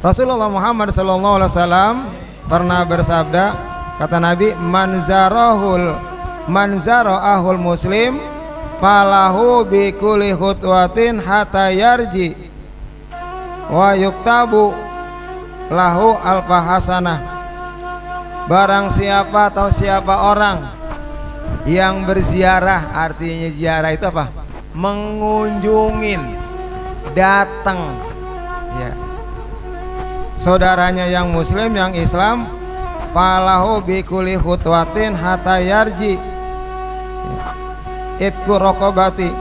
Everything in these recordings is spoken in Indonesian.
Rasulullah Muhammad SAW pernah bersabda, kata Nabi, man zara'ahul muslim falahu bi kulli khutwatin hatta yarji wa yuktabu lahu alfa hasanah. Barang siapa atau siapa orang yang berziarah, artinya ziarah itu apa? Mengunjungin, datang, ya, saudaranya yang muslim, yang Islam, falahu bi kulli khutwatin hatta yarji itku rokobati.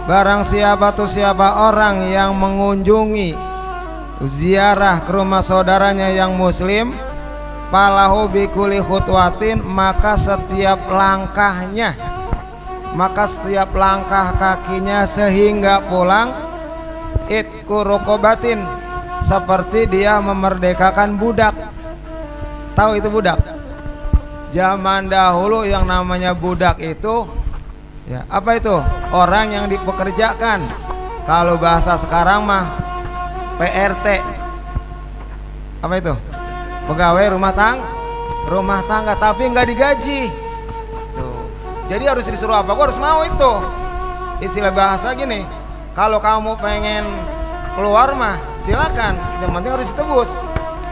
Barang siapa tuh siapa orang yang mengunjungi, ziarah ke rumah saudaranya yang muslim, falahu bi kulli khutwatin, maka setiap langkahnya, maka setiap langkah kakinya sehingga pulang, itku rokobatin, seperti dia memerdekakan budak. Tahu itu budak? Zaman dahulu yang namanya budak itu, ya, apa itu? Orang yang dipekerjakan. Kalau bahasa sekarang mah PRT. Apa itu? Pegawai rumah tangga, tapi nggak digaji. Tuh. Jadi harus disuruh apa? Gua harus mau itu. Istilah bahasa gini, kalau kamu pengen keluar mah silakan, yang penting harus ditebus.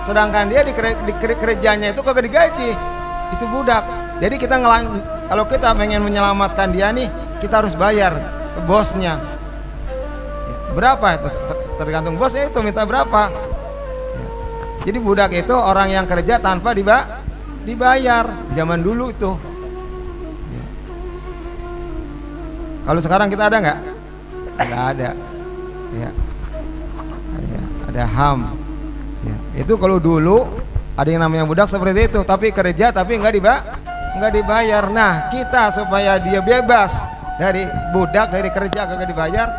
Sedangkan dia di kerjanya itu kagak digaji, itu budak. Jadi kita kalau kita pengen menyelamatkan dia nih, kita harus bayar ke bosnya. Berapa? Tergantung bosnya itu minta berapa. Jadi budak itu orang yang kerja tanpa dibayar. Zaman dulu itu. Kalau sekarang kita ada nggak? Nggak ada. Ya. Ada HAM. Ya. Itu kalau dulu ada yang namanya budak seperti itu, tapi kerja tapi nggak dibayar. Nah, kita supaya dia bebas dari budak, dari kerja nggak dibayar.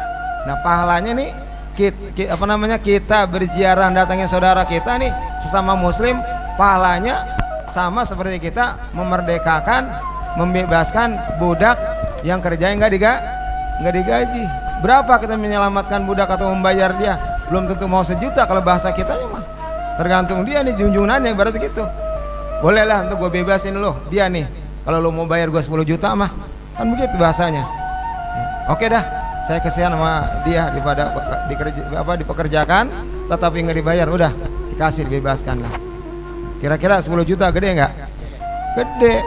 Nah, pahalanya nih kita berziarah datangin saudara kita nih sesama muslim, pahalanya sama seperti kita memerdekakan, membebaskan budak yang kerjanya nggak digaji. Berapa kita menyelamatkan budak atau membayar dia? Belum tentu mau sejuta kalau bahasa kita mah. Tergantung dia nih junjungannya, berarti gitu. Bolehlah untuk gue bebasin lo, dia nih. Kalau lo mau bayar gue 10 juta mah, kan begitu bahasanya. Oke dah, saya kesian sama dia daripada dipekerjakan tetapi nggak dibayar, udah dikasih, dibebaskan lah. Kira-kira 10 juta gede nggak? Gede.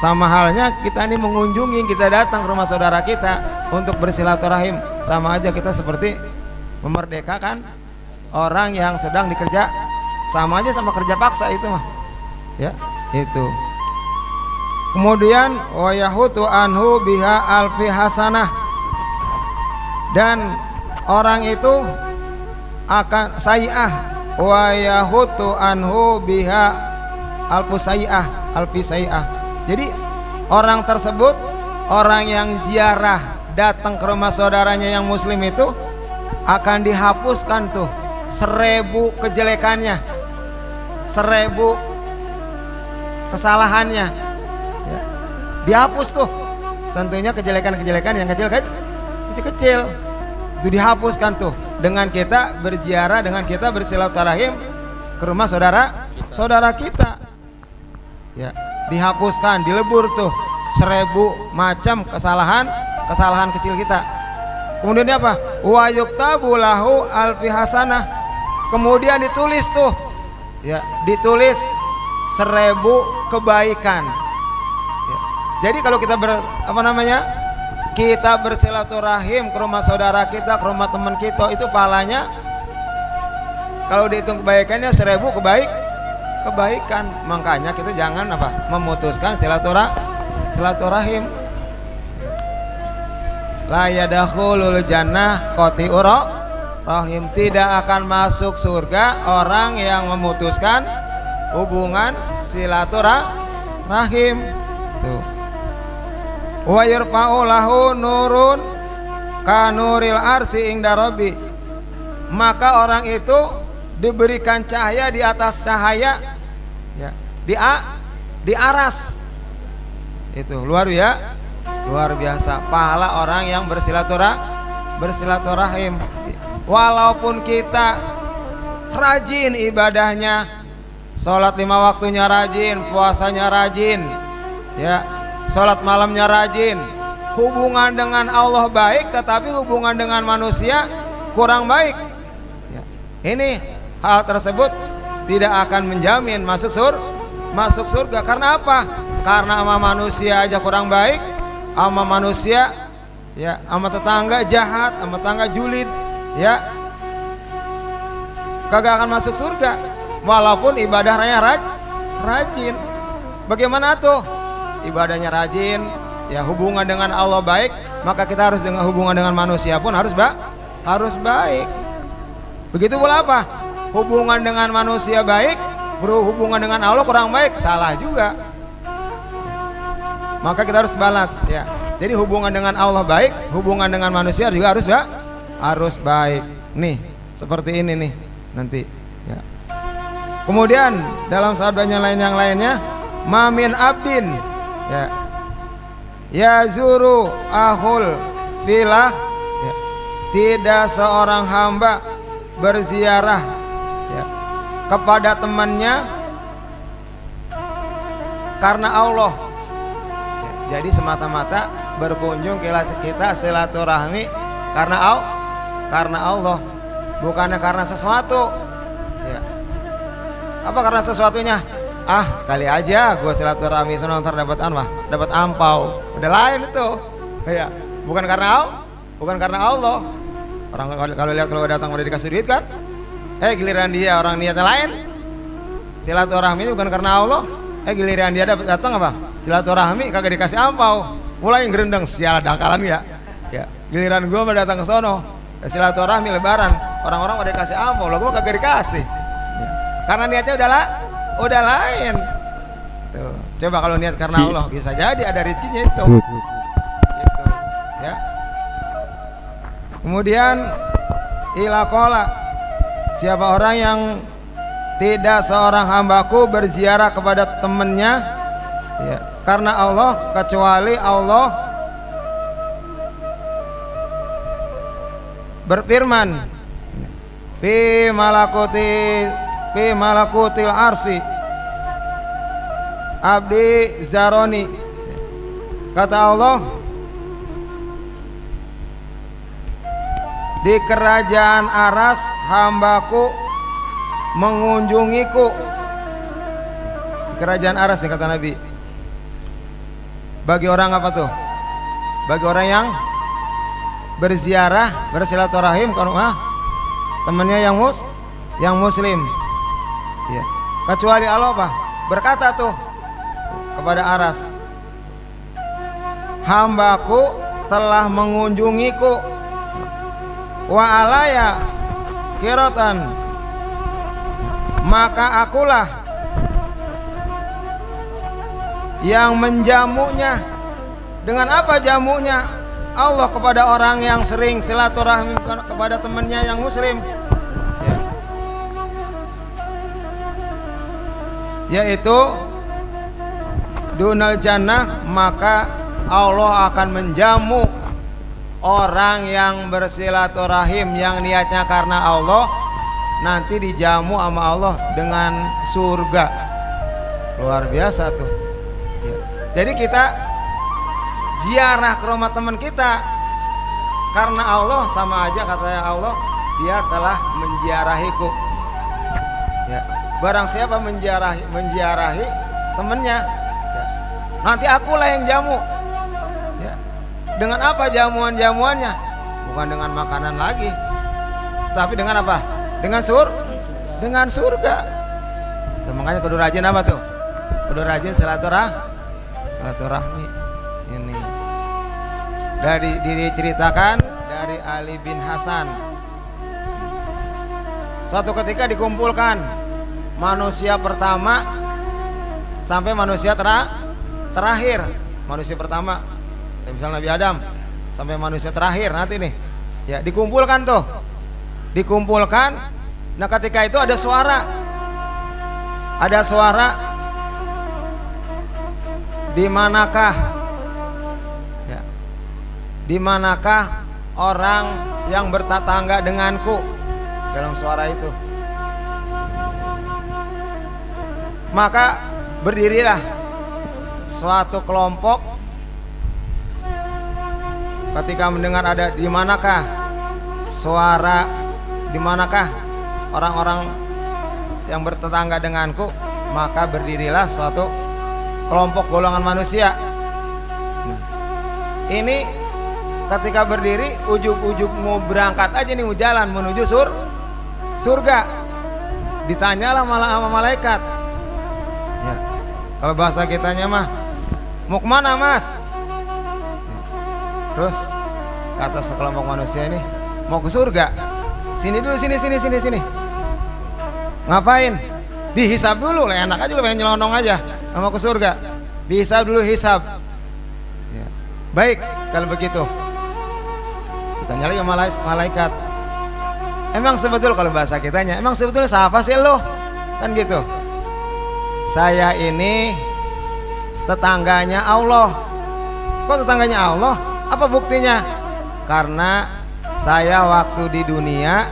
Sama halnya kita ini mengunjungi, kita datang ke rumah saudara kita untuk bersilaturahim, sama aja kita seperti memerdekakan orang yang sedang dikerja, sama aja sama kerja paksa itu mah, ya itu. Kemudian wa yahutu anhu biha alfi hasanah, dan orang itu akan sayi'ah, wa yahutu anhu biha alfi sayi'ah. Jadi orang tersebut, orang yang ziarah datang ke rumah saudaranya yang muslim itu akan dihapuskan tuh 1000 kejelekannya, 1000 kesalahannya, ya, dihapus tuh. Tentunya kejelekan-kejelekan yang kecil itu dihapuskan tuh dengan kita berziarah, dengan kita bersilaturahim ke rumah saudara kita, ya, dihapuskan, dilebur tuh 1000 macam kesalahan kecil kita. Kemudian apa? Wa yuktabu lahu alfi hasanah. Kemudian ditulis tuh, ya, ditulis 1000 kebaikan. Ya. Jadi kalau kita kita bersilaturahim ke rumah saudara kita, ke rumah teman kita, itu pahalanya kalau dihitung kebaikannya 1000 kebaikan. Makanya kita jangan memutuskan silaturahim. La yadkhulul jannah qati'ur rahim, tidak akan masuk surga orang yang memutuskan hubungan silaturahim. Tuh. Wa yarfa'u lahu nurun kanuril arsy inda rabbi, maka orang itu diberikan cahaya di atas cahaya, ya, di aras. Itu luar biasa pahala orang yang bersilaturahim. walaupun kita rajin ibadahnya, sholat 5 waktunya rajin, puasanya rajin, ya, sholat malamnya rajin, hubungan dengan Allah baik, tetapi hubungan dengan manusia kurang baik, ya. Ini hal tersebut tidak akan menjamin masuk surga. Karena apa? Karena sama manusia aja kurang baik, sama manusia, ya, sama tetangga jahat, sama tetangga julid, ya, kagak akan masuk surga walaupun ibadahnya rajin. Bagaimana tuh? Ibadahnya rajin, ya, hubungan dengan Allah baik, maka kita harus dengan hubungan dengan manusia pun harus baik. Begitu pula apa? Hubungan dengan manusia baik, berhubungan dengan Allah kurang baik, salah juga. Maka kita harus balas, ya. Jadi hubungan dengan Allah baik, hubungan dengan manusia juga harus baik. Nih, seperti ini nih nanti, ya. Kemudian dalam sabdanya yang lainnya, mamin abdin, ya, yazuru ahul filah, ya, tidak seorang hamba berziarah, ya, kepada temannya karena Allah, ya. Jadi semata-mata berkunjung kita silaturahmi karena Allah, bukannya karena sesuatu, ya. Apa karena sesuatunya? Ah, kali aja gue silaturahmi sono ntar dapat ampau. Udah lain itu, ya. Bukan karena Allah. Orang kalau lihat kalau datang udah dikasih duit kan, giliran dia orang niatnya lain. Silaturahmi bukan karena Allah. Giliran dia datang apa? Silaturahmi kagak dikasih ampau. Mulai gerendeng, sial dangkalan ya. Ya, giliran gue mau datang ke sono, silaturahmi lebaran, orang-orang udah dikasih ampau, lo gue kagak dikasih. Ya. Karena niatnya udah lain. Tuh. Coba kalau niat karena Allah, bisa jadi ada rezekinya itu. Gitu. Ya. Kemudian ilakola, siapa orang yang tidak seorang hambaku berziarah kepada temannya, ya, karena Allah, kecuali Allah berfirman, fi malakutil arsi abdi zaroni, kata Allah, di kerajaan aras hambaku mengunjungiku. Di kerajaan aras nih kata Nabi. Bagi orang apa tuh? Bagi orang yang berziarah, bersilaturahim ke rumah temannya yang muslim, ya. Kecuali Allah apa? Berkata tuh kepada aras, hambaku telah mengunjungiku, wa alaya kiratan, maka akulah yang menjamunya. Dengan apa jamunya? Allah kepada orang yang sering silaturahmi kepada temannya yang muslim, ya. Yaitu dunal jannah, maka Allah akan menjamu orang yang bersilaturahim yang niatnya karena Allah, nanti dijamu sama Allah dengan surga. Luar biasa tuh, ya. Jadi kita ziarah ke rumah teman kita karena Allah, sama aja katanya Allah, dia telah menziarahiku, ya. Barang siapa menziarahi temannya, ya, nanti akulah yang jamu, ya. Dengan apa jamuannya? Bukan dengan makanan lagi, tapi dengan apa? Dengan surga. Tuh, makanya kudu rajin apa tuh? Kudu rajin silaturahmi. Ini diceritakan dari Ali bin Hasan. Suatu ketika dikumpulkan manusia pertama sampai manusia terakhir. Manusia pertama, ya, misalnya Nabi Adam sampai manusia terakhir nanti nih, ya, dikumpulkan. Nah ketika itu ada suara, di manakah orang yang bertetangga denganku. Dalam suara itu, maka berdirilah suatu kelompok ketika mendengar ada di manakah suara, di manakah orang-orang yang bertetangga denganku, maka berdirilah suatu kelompok golongan manusia. Nah, ini ketika berdiri, ujub-ujub mau berangkat aja nih, mau jalan menuju surga. Ditanyalah malah sama malaikat. Ya, kalau bahasa kitanya mah, mau kemana mas? Terus kata sekelompok manusia ini, mau ke surga. Sini dulu, sini. Ngapain? Dihisab dulu lah, enak aja lu pengen nyelonong aja. Mau ke surga, dihisab dulu, hisab. Ya. Baik kalau begitu. Ditanya lagi malaikat, emang sebetulnya, kalau bahasa kitanya, emang sebetulnya siapa sih lo? Kan gitu. Saya ini tetangganya Allah. Kok tetangganya Allah? Apa buktinya? Karena saya waktu di dunia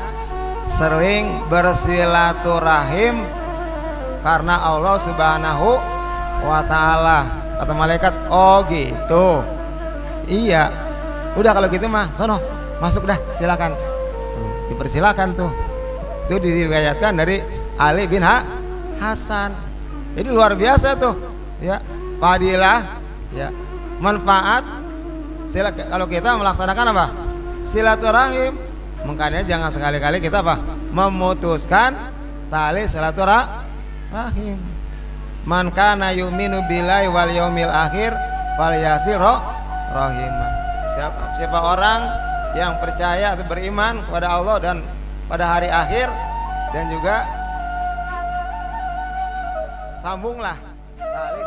sering bersilaturahim karena Allah Subhanahu wa ta'ala. Kata malaikat, oh gitu. Iya. Udah kalau gitu mah, sono, masuk dah, silakan. Dipersilakan tuh. Itu diriwayatkan dari Ali bin Hasan. Jadi luar biasa tuh, ya, fadilah, ya, manfaat. Kalau kita melaksanakan apa? Silaturahim. Makanya jangan sekali-kali kita apa? Memutuskan tali silaturahim. Man kana yu'minu billahi wal yaumil akhir falyasil rahimah. Siapa orang yang percaya atau beriman kepada Allah dan pada hari akhir, dan juga sambunglah tali